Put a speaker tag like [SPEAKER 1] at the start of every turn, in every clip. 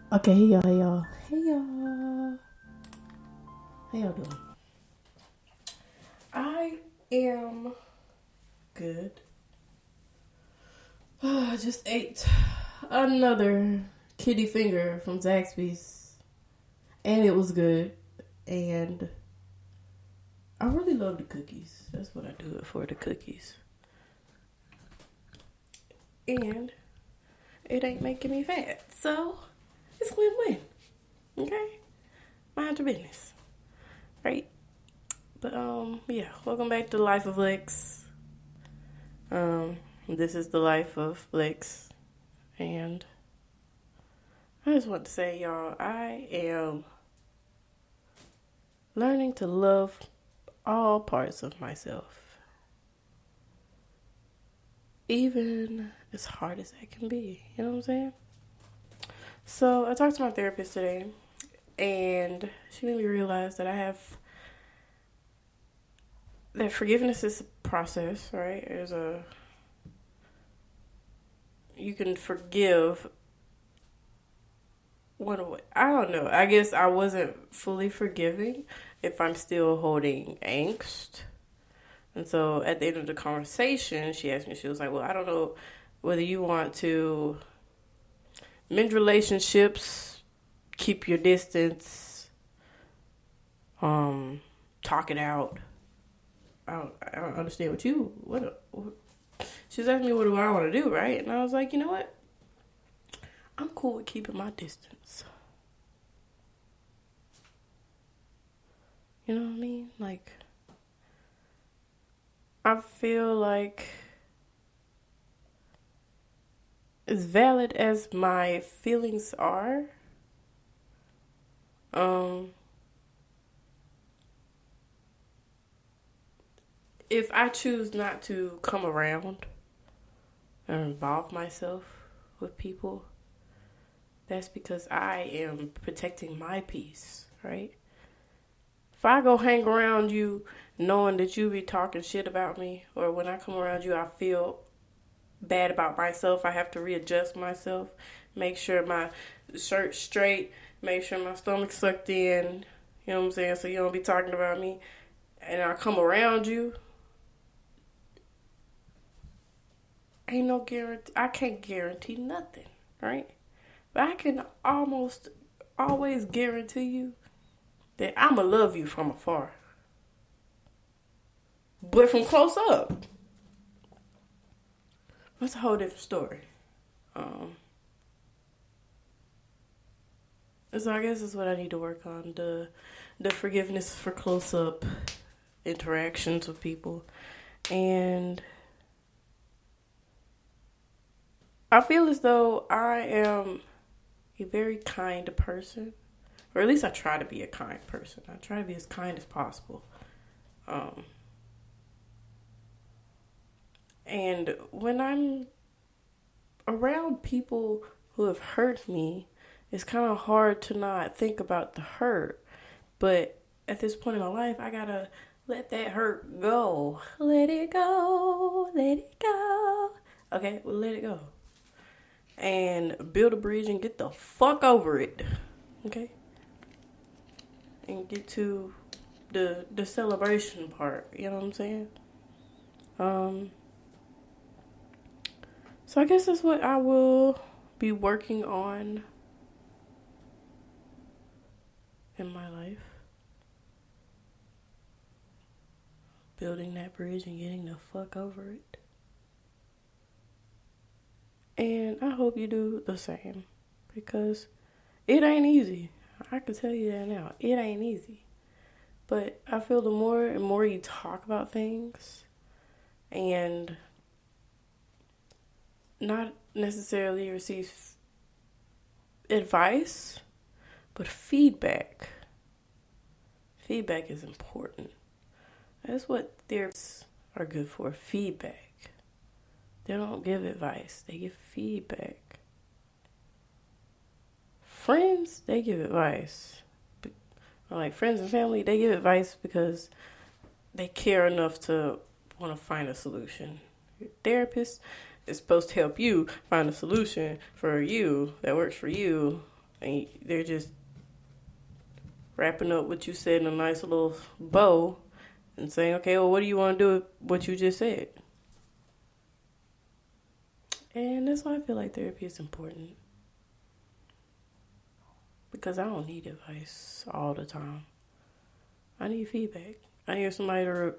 [SPEAKER 1] Okay, hey y'all. How y'all doing? I am good. I just ate another kitty finger from Zaxby's, and it was good. And I really love the cookies. That's what I do it for, the cookies. And it ain't making me fat, so it's win-win. Okay, mind your business, right? But yeah. Welcome back to Life of Lex. This is the life of Lex, and I just want to say, y'all, I am learning to love all parts of myself, even as hard as that can be. You know what I'm saying? So I talked to my therapist today, and she made me realize that forgiveness is a process, right? You can forgive. I don't know. I guess I wasn't fully forgiving if I'm still holding angst. And so at the end of the conversation, she asked me, she was like, well, I don't know whether you want to mend relationships, keep your distance, talk it out. I don't understand what she was asking me, what do I want to do, right? And I was like, you know what? I'm cool with keeping my distance. You know what I mean? Like, I feel like as valid as my feelings are, if I choose not to come around or involve myself with people, that's because I am protecting my peace, right? If I go hang around you knowing that you be talking shit about me, or when I come around you, I feel bad about myself, I have to readjust myself, make sure my shirt's straight, make sure my stomach's sucked in, you know what I'm saying, so you don't be talking about me, and I come around you, ain't no guarantee. I can't guarantee nothing, right? But I can almost always guarantee you that I'ma love you from afar. But from close up, that's a whole different story. Um, so I guess that's what I need to work on, the forgiveness for close up interactions with people. And I feel as though I am a very kind person, or at least I try to be a kind person. I try to be as kind as possible. Um, and when I'm around people who have hurt me, it's kind of hard to not think about the hurt. But at this point in my life, I gotta let that hurt go. Let it go. Let it go. Okay, well, let it go. And build a bridge and get the fuck over it. Okay? And get to the celebration part. You know what I'm saying? Um, so I guess that's what I will be working on in my life. Building that bridge and getting the fuck over it. And I hope you do the same. Because it ain't easy. I can tell you that now. It ain't easy. But I feel the more and more you talk about things and not necessarily receive advice, but feedback. Feedback is important. That's what therapists are good for, feedback. They don't give advice, they give feedback. Friends, they give advice. Or like friends and family, they give advice because they care enough to want to find a solution. Your therapist is supposed to help you find a solution for you that works for you and they're just wrapping up what you said in a nice little bow and saying, okay, well, what do you want to do with what you just said? And that's why I feel like therapy is important. Because I don't need advice all the time. I need feedback. I need somebody to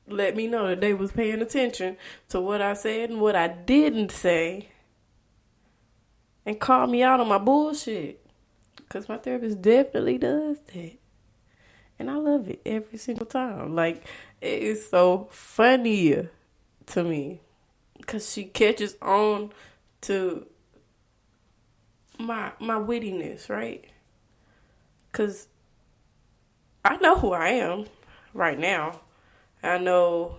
[SPEAKER 1] let me know that they was paying attention to what I said and what I didn't say. And call me out on my bullshit. Because my therapist definitely does that. And I love it every single time. Like, it is so funny to me. Because she catches on to my wittiness, right? Because I know who I am right now. I know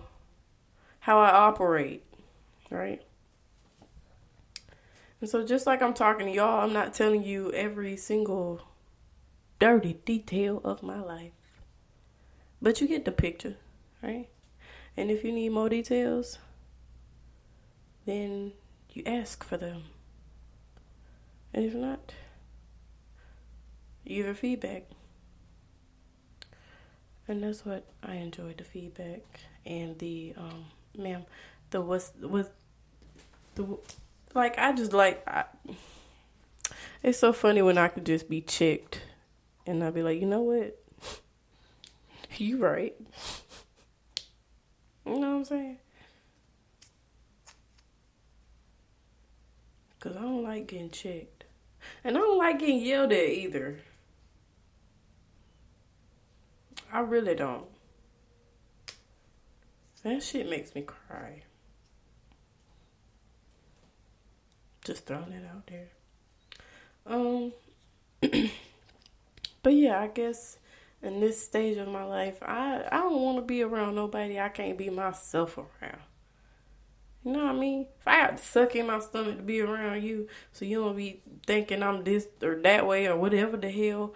[SPEAKER 1] how I operate, right? And so just like I'm talking to y'all, I'm not telling you every single dirty detail of my life. But you get the picture, right? And if you need more details, then you ask for them. And if not, you give feedback. And that's what I enjoyed, the feedback and the it's so funny when I could just be checked and I'd be like, you know what? You right. You know what I'm saying? Because I don't like getting checked. And I don't like getting yelled at either. I really don't. That shit makes me cry. Just throwing it out there. But yeah, I guess in this stage of my life, I don't want to be around nobody I can't be myself around. You know what I mean? If I have to suck in my stomach to be around you so you don't be thinking I'm this or that way or whatever the hell,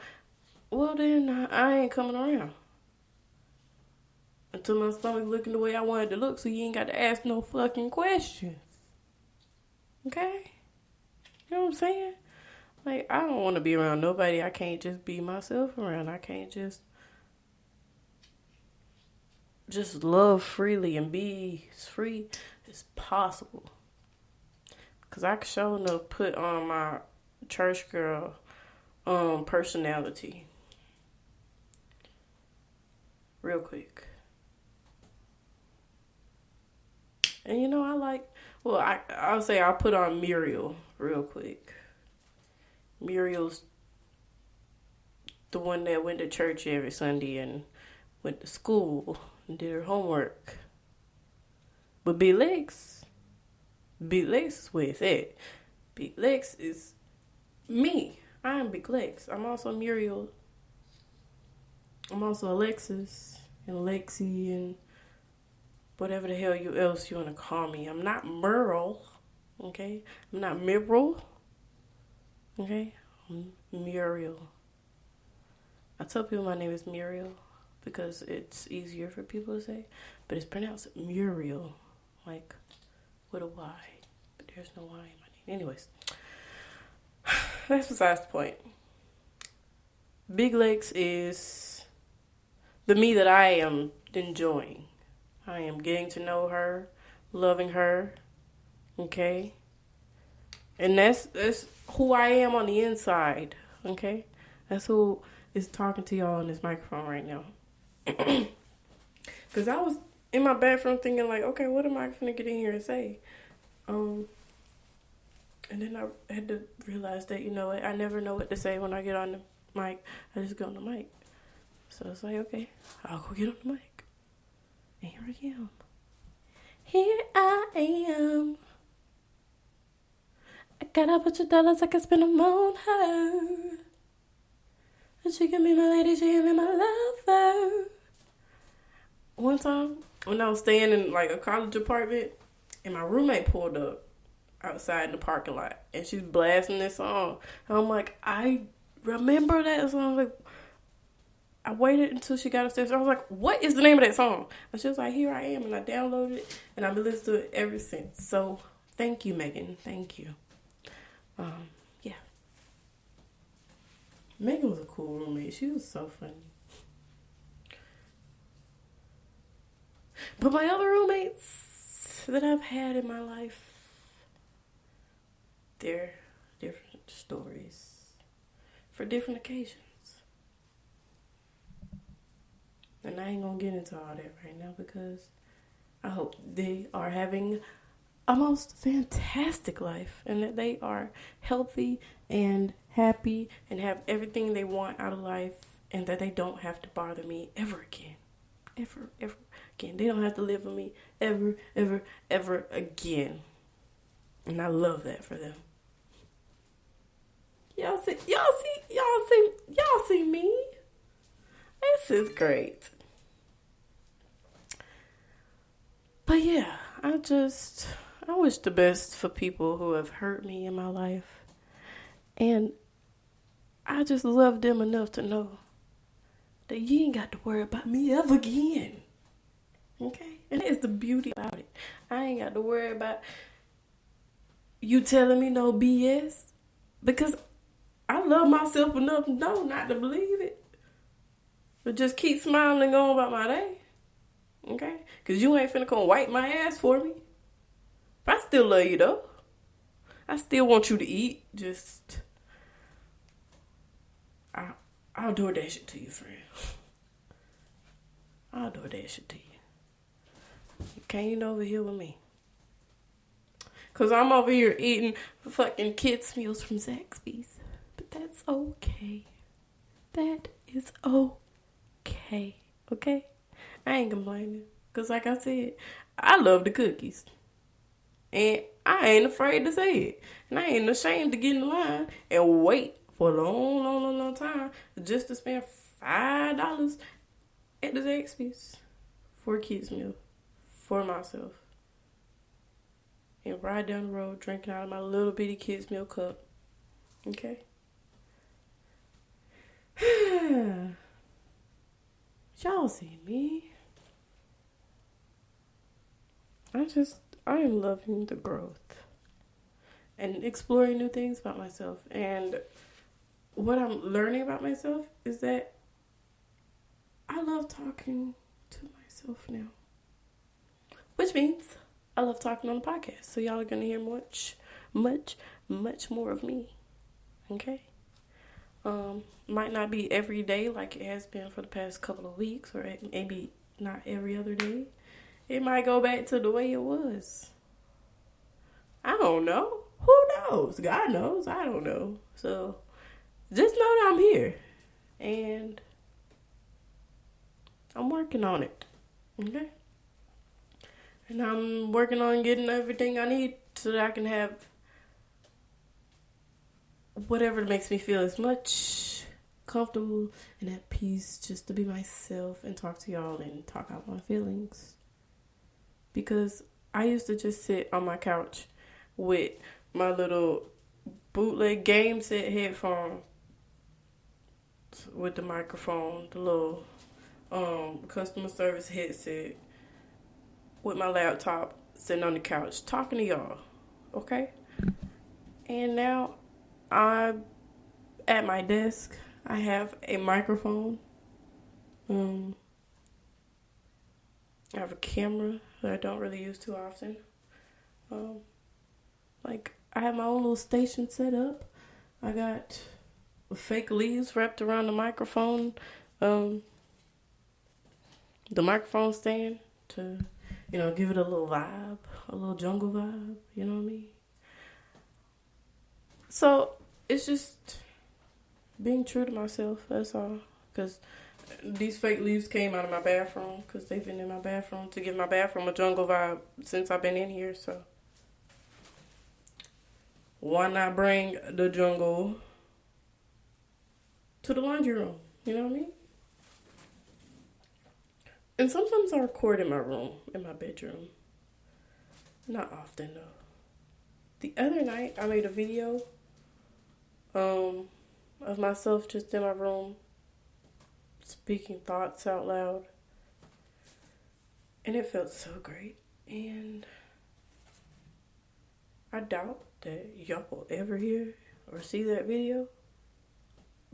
[SPEAKER 1] well then I ain't coming around. Until my stomach looking the way I want it to look so you ain't got to ask no fucking questions. Okay? You know what I'm saying? Like, I don't want to be around nobody I can't just be myself around. I can't just love freely and be as free as possible. Because I can show enough put on my church girl personality. Real quick. And you know, I'll say I'll put on Muriel real quick. Muriel's the one that went to church every Sunday and went to school and did her homework. But Big Lex is where it's at. Big Lex is me. I am Big Lex. I'm also Muriel. I'm also Alexis and Lexi and whatever the hell else you want to call me. I'm not Merle, okay? I'm not Muriel, okay? I'm Muriel. I tell people my name is Muriel because it's easier for people to say, but it's pronounced Muriel, like with a Y, but there's no Y in my name. Anyways, that's besides the point. Big Lex is the me that I am enjoying. I am getting to know her, loving her, okay? And that's who I am on the inside, okay? That's who is talking to y'all on this microphone right now. Because I was in my bathroom thinking like, okay, what am I going to get in here and say? And then I had to realize that, you know what, I never know what to say when I get on the mic. I just go on the mic. So it's like, okay, I'll go get on the mic. And here I am. Here I am. I got a bunch of dollars I can spend them on her. And she can be my lady, she can be my lover. One time, when I was staying in like a college apartment, and my roommate pulled up outside in the parking lot, and she's blasting this song. And I'm like, I remember that song. Like, I waited until she got upstairs. I was like, what is the name of that song? And she was like, here I am. And I downloaded it. And I've been listening to it ever since. So, thank you, Megan. Thank you. Yeah. Megan was a cool roommate. She was so funny. But my other roommates that I've had in my life, they're different stories for different occasions. And I ain't gonna get into all that right now because I hope they are having a most fantastic life and that they are healthy and happy and have everything they want out of life and that they don't have to bother me ever again. Ever again. They don't have to live with me ever again. And I love that for them. Y'all see me? This is great. But yeah, I wish the best for people who have hurt me in my life. And I just love them enough to know that you ain't got to worry about me ever again. Okay? And that's the beauty about it. I ain't got to worry about you telling me no BS. Because I love myself enough to know not to believe it. But just keep smiling and going about my day. Okay? Because you ain't finna come wipe my ass for me. But I still love you though. I still want you to eat. Just, I'll do that shit to you, friend. I'll do that shit to you. You can't over here with me. Because I'm over here eating fucking kids' meals from Zaxby's. But that's okay. That is okay. Okay? I ain't complaining. Because like I said, I love the cookies. And I ain't afraid to say it. And I ain't ashamed to get in line and wait for a long time just to spend $5 at the Zaxby's for a kids' meal for myself. And ride down the road drinking out of my little bitty kids' meal cup. Okay? Y'all see me. I am loving the growth and exploring new things about myself. And what I'm learning about myself is that I love talking to myself now. Which means I love talking on the podcast. So y'all are going to hear much more of me. Okay? Might not be every day like it has been for the past couple of weeks, or maybe not every other day. It might go back to the way it was. I don't know. Who knows? God knows. I don't know. So just know that I'm here. And I'm working on it. Okay? And I'm working on getting everything I need so that I can have whatever makes me feel as much comfortable and at peace just to be myself and talk to y'all and talk out my feelings. Because I used to just sit on my couch with my little bootleg game set headphone with the microphone, the little customer service headset, with my laptop, sitting on the couch, talking to y'all, okay? And now I'm at my desk. I have a microphone. I have a camera that I don't really use too often. I have my own little station set up. I got fake leaves wrapped around the microphone. The microphone stand to, give it a little vibe, a little jungle vibe, you know what I mean? So, it's just being true to myself, that's all. Because these fake leaves came out of my bathroom, because they've been in my bathroom to give my bathroom a jungle vibe since I've been in here, so. Why not bring the jungle to the laundry room, you know what I mean? And sometimes I record in my room, in my bedroom. Not often, though. The other night, I made a video of myself just in my room, speaking thoughts out loud. And it felt so great. And I doubt that y'all will ever hear or see that video.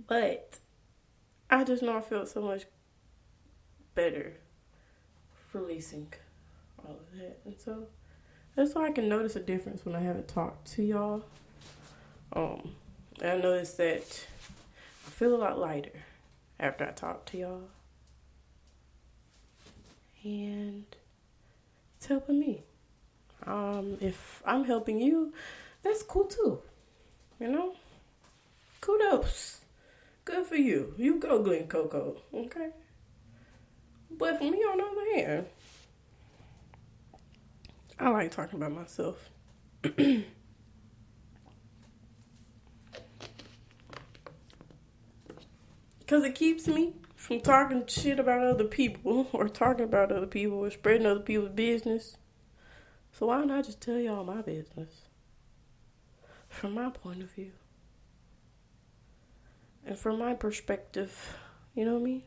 [SPEAKER 1] But I just know I felt so much better releasing all of that. And so that's why I can notice a difference when I haven't talked to y'all. I noticed that I feel a lot lighter after I talk to y'all. And it's helping me. If I'm helping you, that's cool too. You know? Kudos. Good for you. You go, Glen Coco. Okay? But for me, on the other hand, I like talking about myself. Because it keeps me from talking shit about other people or talking about other people or spreading other people's business. So why not just tell y'all my business? From my point of view. And from my perspective, you know what I mean?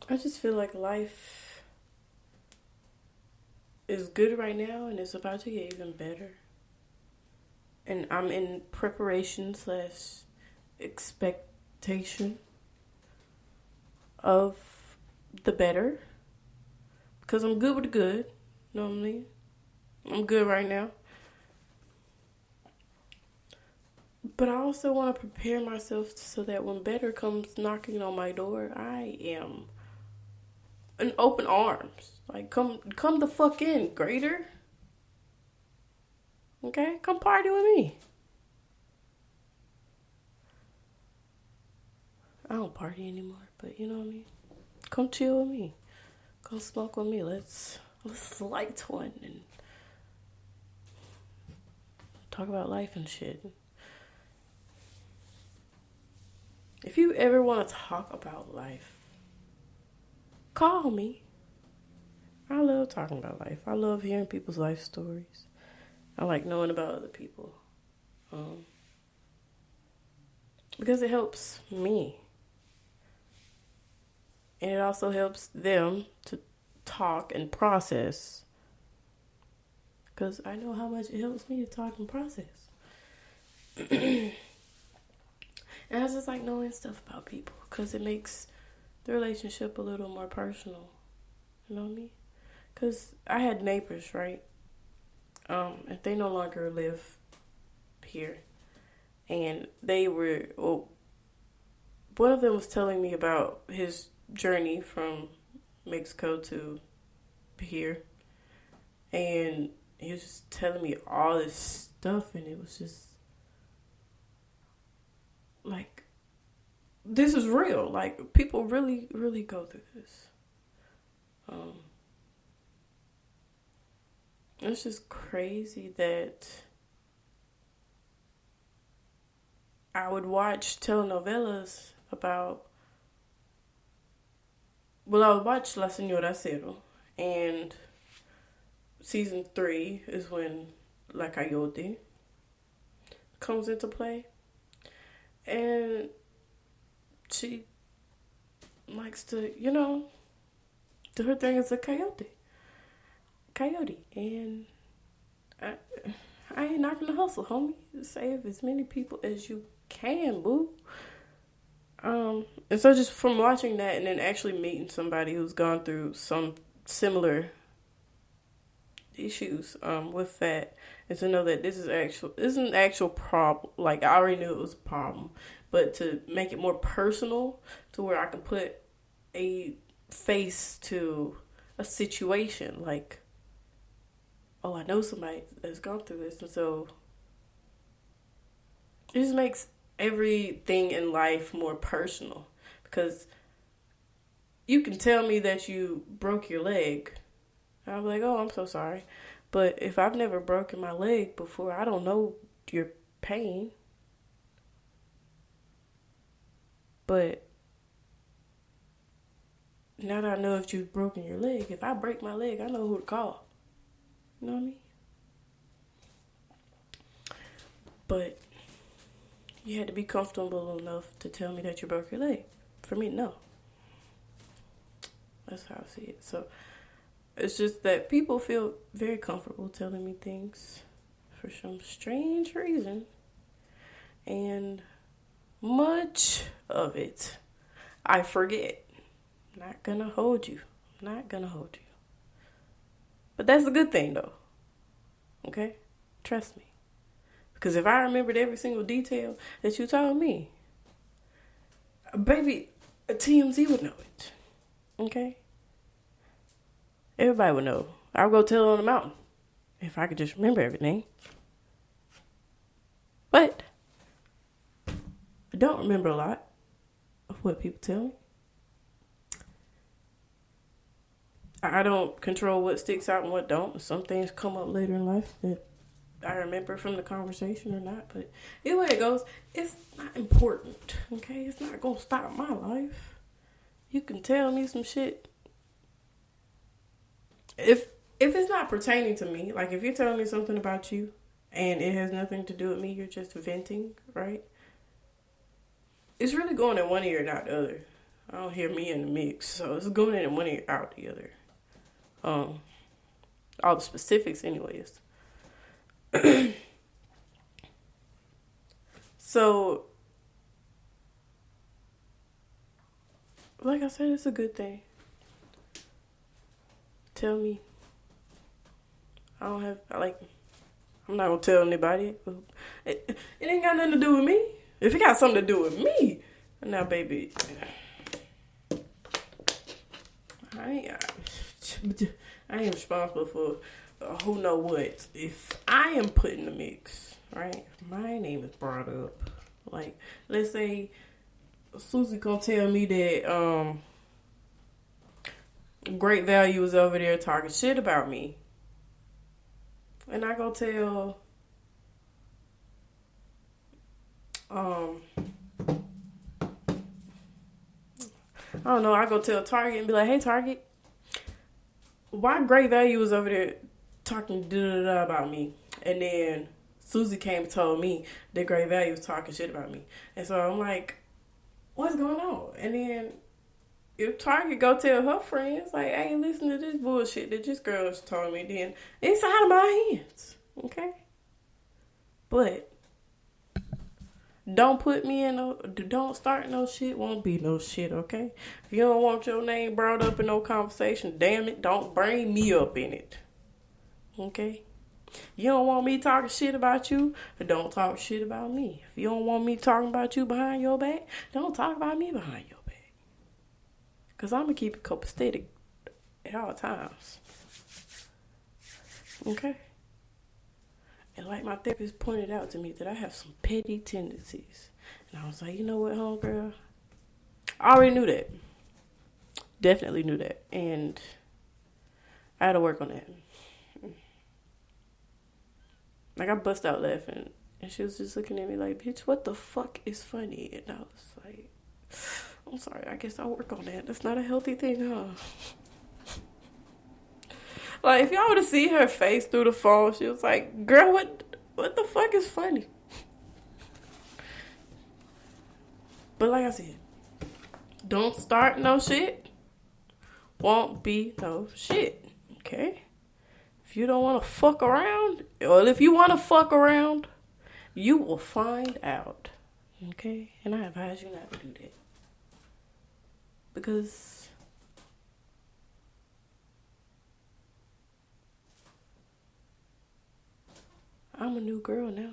[SPEAKER 1] I just feel like life is good right now and it's about to get even better. And I'm in preparation / expectation of the better. Because I'm good with the good, normally. I'm good right now. But I also want to prepare myself so that when better comes knocking on my door, I am in open arms. Like, come the fuck in, greater. Okay? Come party with me. I don't party anymore, but you know what I mean? Come chill with me. Come smoke with me. Let's light one and talk about life and shit. If you ever want to talk about life, call me. I love talking about life. I love hearing people's life stories. I like knowing about other people. Because it helps me. And it also helps them to talk and process. Because I know how much it helps me to talk and process. And I just like knowing stuff about people. Because it makes the relationship a little more personal. You know what I mean? Because I had neighbors, right? And they no longer live here. And they were... Well, one of them was telling me about his journey from Mexico to here. And he was just telling me all this stuff. And it was just... like, this is real. Like, people really, really go through this. It's just crazy that I would watch telenovelas about... Well, I would watch La Señora Cero, and season 3 is when La Coyote comes into play. And she likes to, you know, do her thing as a coyote. And I ain't knocking the hustle, homie. Save as many people as you can, boo. And so just from watching that and then actually meeting somebody who's gone through some similar issues with that, and to know that this is an actual problem. Like, I already knew it was a problem, but to make it more personal to where I can put a face to a situation, like, oh, I know somebody that's gone through this. And so it just makes everything in life more personal, because you can tell me that you broke your leg. I'm like, oh, I'm so sorry. But if I've never broken my leg before, I don't know your pain. But now that I know if you've broken your leg, if I break my leg, I know who to call. You know what I mean? But you had to be comfortable enough to tell me that you broke your leg. For me, no. That's how I see it. So it's just that people feel very comfortable telling me things for some strange reason. And much of it I forget. Not gonna hold you. Not gonna hold you. But that's a good thing though. Okay? Trust me. Because if I remembered every single detail that you told me, baby, TMZ would know it. Okay? Everybody would know. I'll go tell it on the mountain if I could just remember everything. But I don't remember a lot of what people tell me. I don't control what sticks out and what don't. Some things come up later in life that I remember from the conversation or not. But either way it goes, it's not important. Okay? It's not going to stop my life. You can tell me some shit. If it's not pertaining to me, like if you're telling me something about you and it has nothing to do with me, you're just venting, right? It's really going in one ear and out the other. I don't hear me in the mix, so it's going in one ear, out the other. All the specifics anyways. So, like I said, it's a good thing. Tell me. I'm not gonna tell anybody. It ain't got nothing to do with me. If it got something to do with me, now baby, I ain't responsible for who know what. If I am put in the mix, right? If my name is brought up, like let's say Susie gonna tell me that Great Value was over there talking shit about me, and I go tell I don't know, I go tell Target and be like, hey Target, why Great Value was over there talking da-da-da about me? And then Susie came and told me that Great Value was talking shit about me. And so I'm like, what's going on? And then if Target go tell her friends, like, hey, listen to this bullshit that this girl's told me, then it's out of my hands. Okay? But don't put me in don't start no shit, won't be no shit, okay? If you don't want your name brought up in no conversation, damn it, don't bring me up in it. Okay? You don't want me talking shit about you, don't talk shit about me. If you don't want me talking about you behind your back, don't talk about me behind your back. Because I'm going to keep it copacetic at all times. Okay? And like my therapist pointed out to me that I have some petty tendencies. And I was like, you know what, homegirl? I already knew that. Definitely knew that. And I had to work on that. Like, I bust out laughing. And she was just looking at me like, bitch, what the fuck is funny? And I was like, I'm sorry, I guess I'll work on that. That's not a healthy thing, huh? Like, if y'all would have seen her face through the phone, she was like, girl, what the fuck is funny? But like I said, don't start no shit, won't be no shit, okay? If you don't want to fuck around, or if you want to fuck around, you will find out, okay? And I advise you not to do that. Because I'm a new girl now.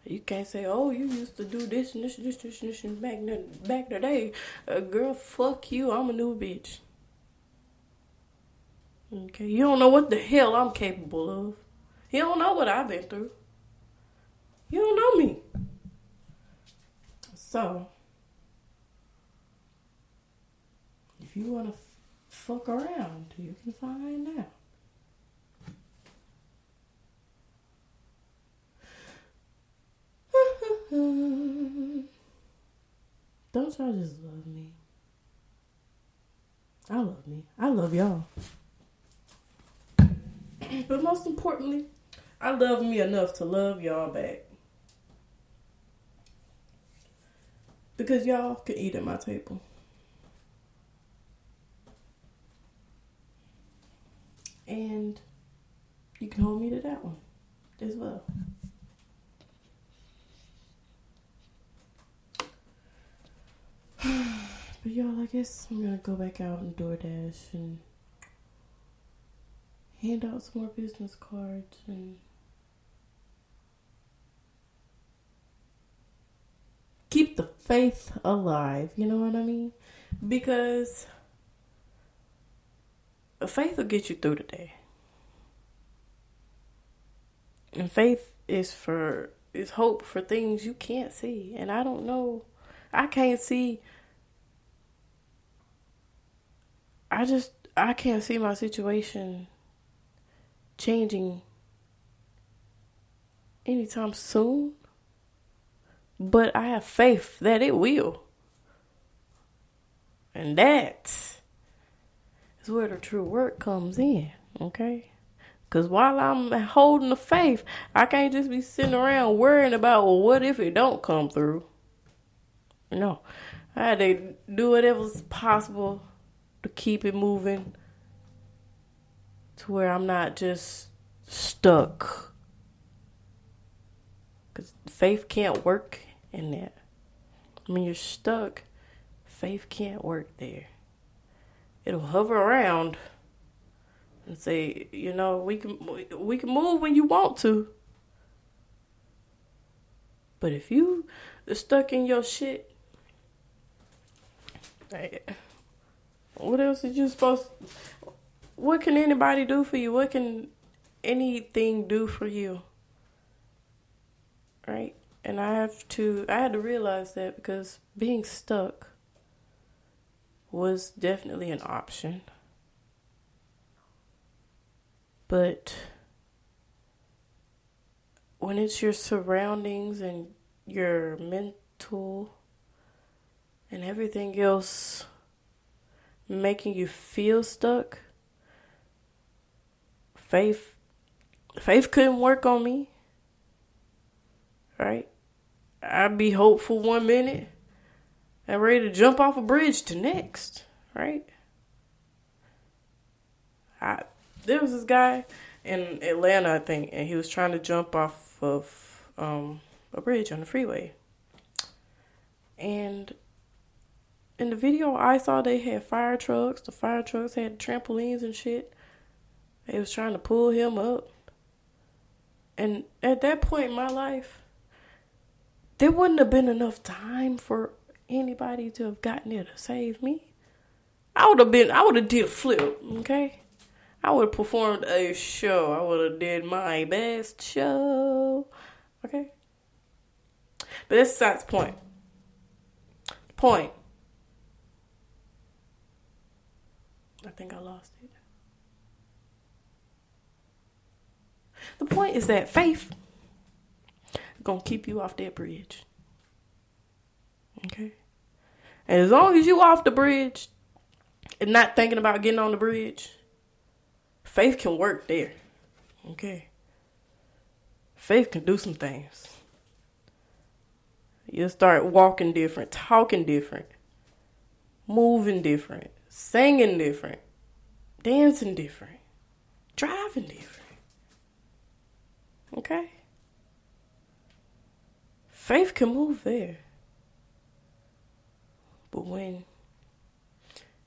[SPEAKER 1] You can't say, oh, you used to do this and this and back in the day. Girl, fuck you. I'm a new bitch. Okay? You don't know what the hell I'm capable of. You don't know what I've been through. You don't know me. So, if you want to fuck around, you can find out. Don't y'all just love me? I love me. I love y'all. But most importantly, I love me enough to love y'all back. Because y'all can eat at my table. And you can hold me to that one as well. But y'all, I guess I'm gonna go back out and DoorDash and hand out some more business cards and keep the faith alive, you know what I mean? Because faith will get you through the day. And faith is hope for things you can't see. And I don't know. I can't see. I can't see my situation changing anytime soon. But I have faith that it will. And that is where the true work comes in, okay? Because while I'm holding the faith, I can't just be sitting around worrying about, well, what if it don't come through? No. I had to do whatever's possible to keep it moving to where I'm not just stuck. Because faith can't work in that. When you're stuck, faith can't work there. It'll hover around and say, you know, we can move when you want to. But if you are stuck in your shit, what else is you supposed to, what can anybody do for you? What can anything do for you? Right? And I had to realize that, because being stuck was definitely an option. But when it's your surroundings and your mental and everything else making you feel stuck, faith couldn't work on me. Right? I'd be hopeful one minute and ready to jump off a bridge the next. Right? There was this guy in Atlanta, I think, and he was trying to jump off of a bridge on the freeway. And in the video I saw, they had fire trucks. The fire trucks had trampolines and shit. They was trying to pull him up. And at that point in my life, there wouldn't have been enough time for anybody to have gotten there to save me. I would have did a flip, okay? I would have performed a show. I would have did my best show. Okay? But that's besides the point. I think I lost it. The point is that faith is going to keep you off that bridge. Okay? And as long as you off the bridge and not thinking about getting on the bridge, faith can work there. Okay? Faith can do some things. You'll start walking different, talking different, moving different, singing different, dancing different, driving different. Okay? Faith can move there. But when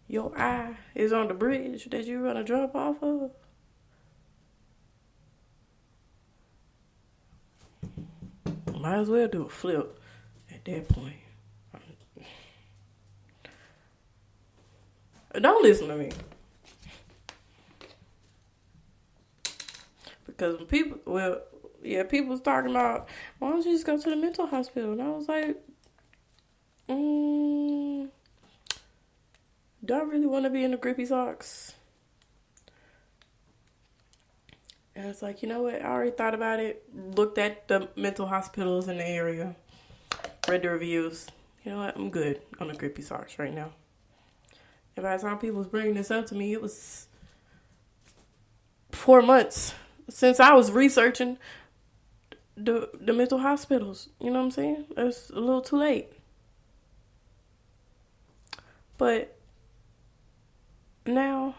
[SPEAKER 1] your eye is on the bridge that you're going to jump off of, might as well do a flip at that point. Don't listen to me. Because when people was talking about, why don't you just go to the mental hospital? And I was like, do I really want to be in the grippy socks? And it's like, you know what? I already thought about it. Looked at the mental hospitals in the area. Read the reviews. You know what? I'm good on the grippy socks right now. And by the time people was bringing this up to me, it was 4 months since I was researching the mental hospitals. You know what I'm saying? It's a little too late. But now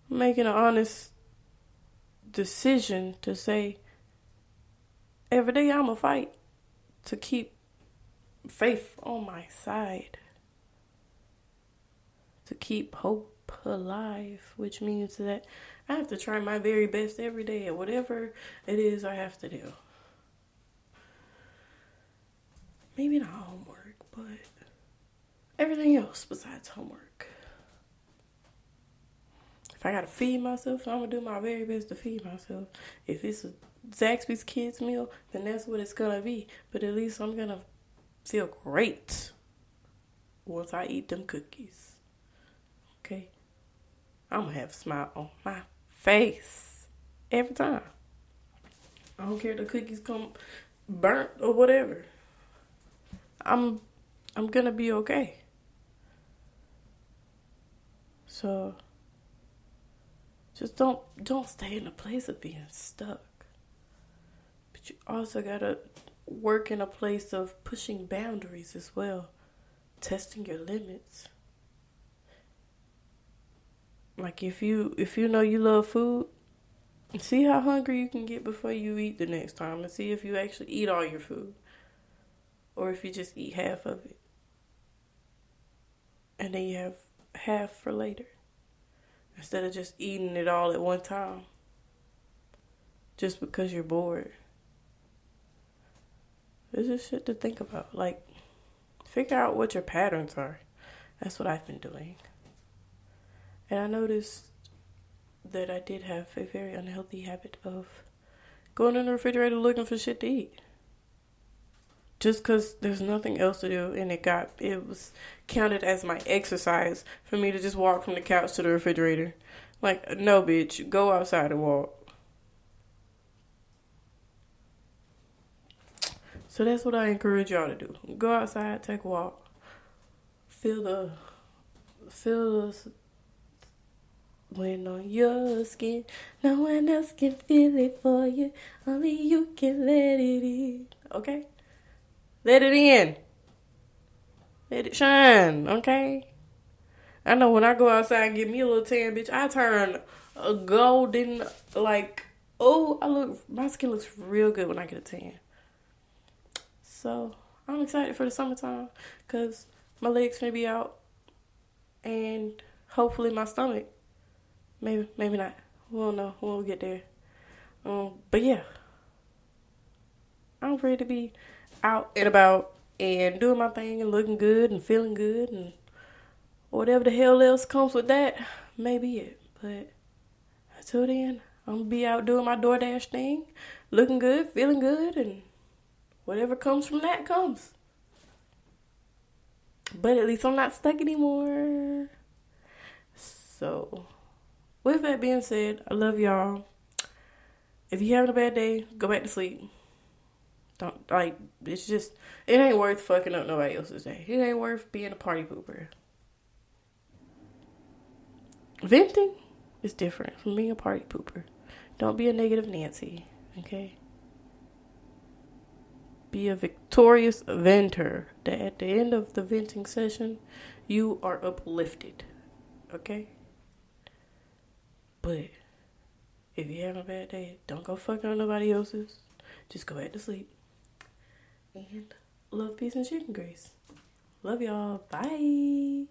[SPEAKER 1] making an honest decision to say, every day I'm going to fight to keep faith on my side, to keep hope alive, which means that I have to try my very best every day at whatever it is I have to do. Maybe not homework, but everything else besides homework. If I gotta feed myself, I'm gonna do my very best to feed myself. If it's a Zaxby's kids meal, then that's what it's gonna be. But at least I'm gonna feel great once I eat them cookies. Okay? I'm gonna have a smile on my face every time. I don't care if the cookies come burnt or whatever. I'm gonna be okay. So just don't stay in a place of being stuck. But you also gotta work in a place of pushing boundaries as well. Testing your limits. Like if you know you love food, see how hungry you can get before you eat the next time, and see if you actually eat all your food. Or if you just eat half of it. And then you have half for later. Instead of just eating it all at one time. Just because you're bored. This is shit to think about. Like, figure out what your patterns are. That's what I've been doing. And I noticed that I did have a very unhealthy habit of going in the refrigerator looking for shit to eat. Just because there's nothing else to do, and it was counted as my exercise for me to just walk from the couch to the refrigerator. Like, no, bitch, go outside and walk. So that's what I encourage y'all to do. Go outside, take a walk, feel the wind on your skin. No one else can feel it for you. Only you can let it in. Okay? Let it in. Let it shine, okay? I know when I go outside and get me a little tan, bitch, I turn a golden, my skin looks real good when I get a tan. So, I'm excited for the summertime because my legs may be out and hopefully my stomach. Maybe not. We don't know when we get there. But yeah, I'm ready to be out and about and doing my thing and looking good and feeling good and whatever the hell else comes with that, may be it. But until then, I'm going to be out doing my DoorDash thing, looking good, feeling good, and whatever comes from that comes. But at least I'm not stuck anymore. So, with that being said, I love y'all. If you're having a bad day, go back to sleep. It ain't worth fucking up nobody else's day. It ain't worth being a party pooper. Venting is different from being a party pooper. Don't be a negative Nancy, okay? Be a victorious venter. That at the end of the venting session, you are uplifted, okay? But if you're having a bad day, don't go fucking on nobody else's. Just go back to sleep. And love, peace, and chicken grease. Love y'all. Bye.